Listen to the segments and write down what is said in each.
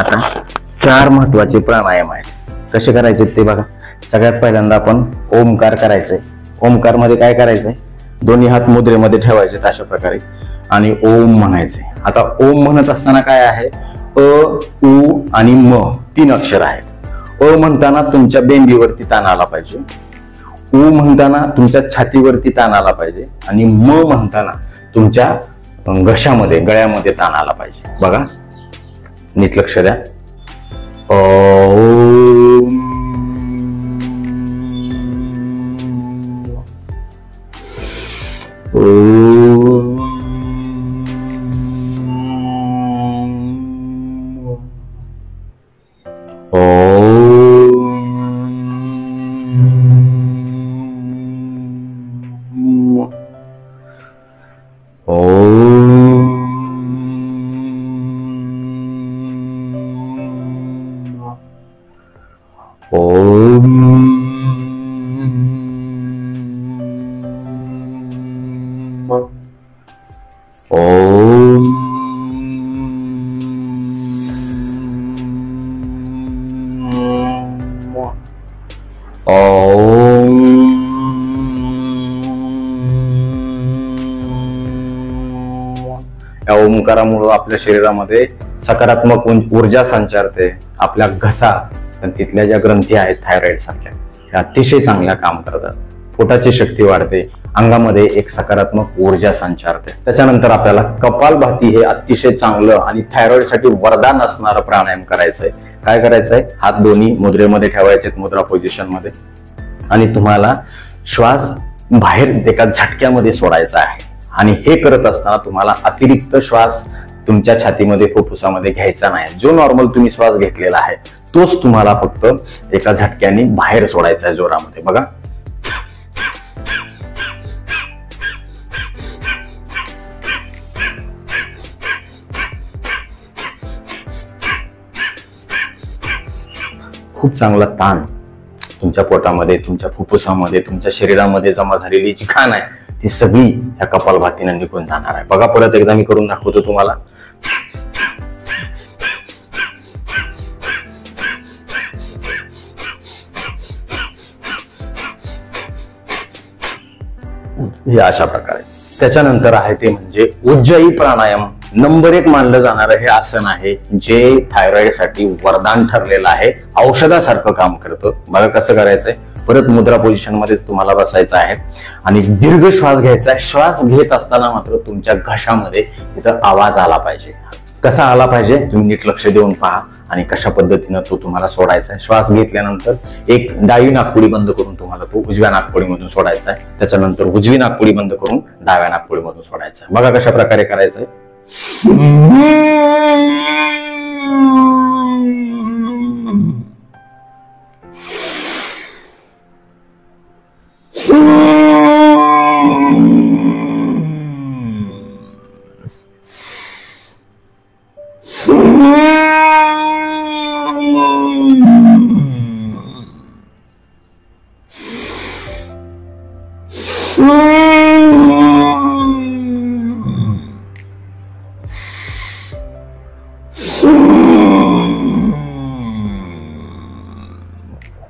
आता 4 महत्वाचे प्राणायाम आहेत. कसे करायचे ते बघा. सगळ्यात पहिल्यांदा आपण ओमकार करायचंय. ओमकार मध्ये काय करायचंय, दोन्ही हात मुद्रेमध्ये ठेवायचे अशा प्रकारे आणि ओम म्हणायचे. आता ओम म्हणत असताना काय आहे, अ उ आणि म 3 अक्षर आहेत. अ म्हणताना तुमच्या बेंबीवरती ताण आला पाहिजे, उ म्हणताना तुमच्या छातीवरती ताण आला पाहिजे आणि म म्हणताना तुमच्या घशामध्ये गळ्यामध्ये ताण आला पाहिजे. बघा नीट लक्ष द्या. ओम या ओंकारामुळे आपल्या शरीरामध्ये सकारात्मक ऊर्जा संचारते. आपल्या घसा तिथल्या ज्या ग्रंथी आहेत थायरॉइड सारख्या, त्या अतिशय चांगल्या काम करतात. पोटाची शक्ती वाढते, अंगामध्ये एक सकारात्मक ऊर्जा संचारते. त्याच्यानंतर आपल्याला कपालभाती हे अतिशय चांगलं आणि थायरॉइड साठी वरदान असणारं प्राणायाम करायचंय. काय करायचंय, हात दोन्ही मुद्रेमध्ये ठेवायचे, मुद्रा पोझिशन मध्ये, आणि तुम्हाला श्वास बाहेर एका झटक्यामध्ये सोडायचा आहे. आणि हे करत असताना तुम्हाला अतिरिक्त श्वास तुमच्या छातीमध्ये फुफ्फुसामध्ये घ्यायचा नाही. जो नॉर्मल तुम्ही श्वास घेतलेला आहे तोच तुम्हाला फक्त एका झटक्याने बाहेर सोडायचा आहे जोरामध्ये. बघा खूप चांगला ताण तुमच्या पोटामध्ये, तुमच्या फुफ्फुसामध्ये, तुमच्या शरीरामध्ये जमा झालेली जी घाण आहे ती सगळी या कपालभातीने निघून जाणार आहे. बघा परत एकदा मी करून दाखवतो तुम्हाला. हे अशा प्रकारे. त्याच्यानंतर आहे ते म्हणजे उज्जयी प्राणायाम. नंबर 1 मानलं जाणारं हे आसन आहे जे थायरॉइड साठी वरदान ठरलेलं आहे, औषधासारखं काम करतं. बघा कसं करायचंय. परत मुद्रा पोझिशन मध्येच तुम्हाला बसायचं आहे आणि दीर्घ श्वास घ्यायचा आहे. श्वास घेत असताना मात्र तुमच्या घशामध्ये तिथं आवाज आला पाहिजे. कसा आला पाहिजे तुम्ही नीट लक्ष देऊन पहा आणि कशा पद्धतीनं तो तुम्हाला सोडायचा आहे. श्वास घेतल्यानंतर एक डावी नाकपुडी बंद करून तुम्हाला तो उजव्या नाकपुडीमधून सोडायचा आहे. त्याच्यानंतर उजवी नाकपुडी बंद करून डाव्या नाकपुडीमधून सोडायचा आहे. बघा कशा प्रकारे करायचंय.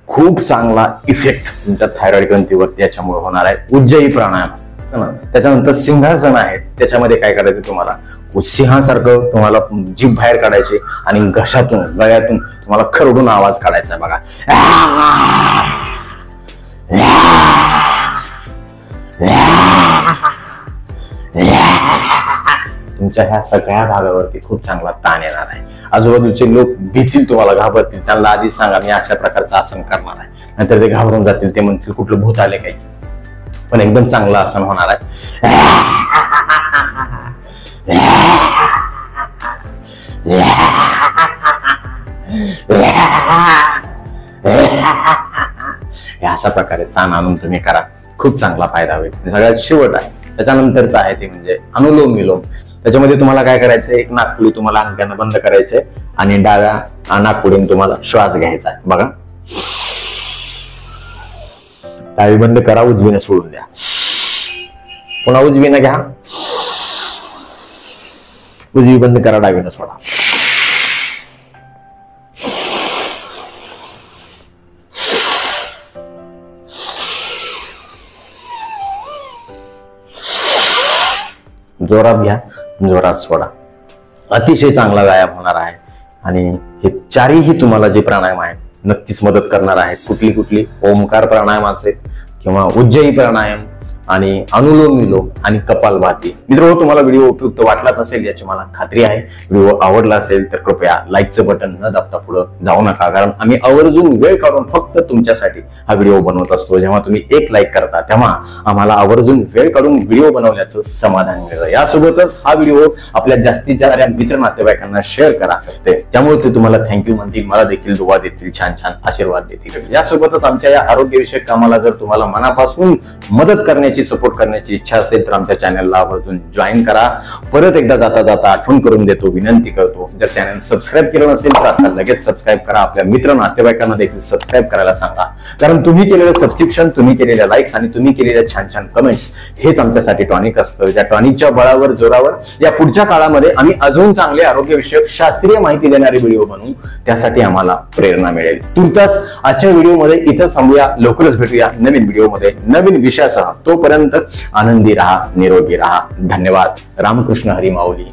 खूप चांगला इफेक्ट तुमच्या थायरॉइड ग्रंथीवरती याच्यामुळे होणार आहे. उज्जयी प्राणायाम. त्याच्यानंतर सिंहासन आहे. त्याच्यामध्ये काय करायचं, तुम्हाला सिंहासारखं तुम्हाला जीभ बाहेर काढायची आणि घशातून गळ्यातून तुम्हाला खरडून आवाज काढायचा आहे. बघा तुमच्या ह्या सगळ्या भागावरती खूप चांगला ताण येणार आहे. आजूबाजूचे लोक भीतील, तुम्हाला घाबरतील. त्यांना आधीच सांगा मी अशा प्रकारचं आसन करणार आहे, नाहीतर ते घाबरून जातील. ते म्हणतील कुठलं भूत आले काही. पण एकदम चांगलं आसन होणार आहे. अशा प्रकारे ताण आणून तुम्ही करा, खूप चांगला फायदा होईल. सगळ्यात शेवट आहे त्याच्यानंतरचं आहे ते म्हणजे अनुलोम विलोम. त्याच्यामध्ये तुम्हाला काय करायचं, एक नाकपुडी तुम्हाला अंगाने बंद करायचे आणि डाव्या नाकपुडीने तुम्हाला श्वास घ्यायचा आहे. बघा डावी बंद करा, उजवीने सोडून द्या. पुन्हा उजवीने घ्या, उजवी बंद करा, डावीने सोडा. जोरात घ्या, जोरात सोडा. अतिशय चांगला व्यायाम होणार आहे. आणि हे चारही तुम्हाला जे प्राणायाम आहेत नक्कीच मदत करणार आहेत. कुठली ओमकार प्राणायाम असेल किंवा उज्जयी प्राणायाम आणि अनुलोम विलोम आणि कपालभाती. मित्रांनो, तुम्हाला व्हिडिओ उपयुक्त वाटलाच असेल याची मला खात्री आहे. व्हिडिओ आवडला असेल तर कृपया लाईकचं बटन न दाबता पुढे जाऊ नका, कारण आम्ही आवर्जून वेळ काढून फक्त तुमच्यासाठी हा व्हिडिओ बनवत असतो. जेव्हा तुम्ही एक लाईक करता तेव्हा आम्हाला आवर्जून वेळ काढून व्हिडिओ बनवल्याचं समाधान मिळतं. यासोबतच हा व्हिडिओ आपल्या जास्तीत जास्त मित्र नातेवाईकांना शेअर करा, त्यामुळे ते तुम्हाला थँक्यू म्हणतील, मला देखील दुवा देतील, छान छान आशीर्वाद देतील. यासोबतच आमच्या या आरोग्यविषयक कामाला जर तुम्हाला मनापासून मदत करण्याची, सपोर्ट करण्याची इच्छा असेल तर आमच्या चॅनलला आवर्जून जॉईन करा. परत एकदा जाता जाता आठवण करून देतो, विनंती करतो, जर चॅनल सबस्क्राईब केलं नसेल तर आता लगेच सबस्क्राईब करा. आपल्या मित्र नातेवाईकांना देखील सबस्क्राईब करायला सांगा, कारण तुम्ही केलेलं सबस्क्रिप्शन, तुम्ही केलेल्या लाईक्स आणि तुम्ही केलेल्या छान छान कमेंट्स हेच आमच्यासाठी टॉनिक असतं. ज्या टॉनिकच्या बळावर, जोरावर या पुढच्या काळामध्ये आम्ही अजून चांगले आरोग्यविषयक शास्त्रीय माहिती देणारे व्हिडिओ बनवू, त्यासाठी आम्हाला प्रेरणा मिळेल. तुर्तास आजच्या व्हिडिओमध्ये इथं थांबूया. लवकरच भेटूया नवीन व्हिडिओमध्ये नवीन विषयासह. तोपर्यंत आनंदी राहा, निरोगी राहा. धन्यवाद. रामकृष्ण हरी माऊली.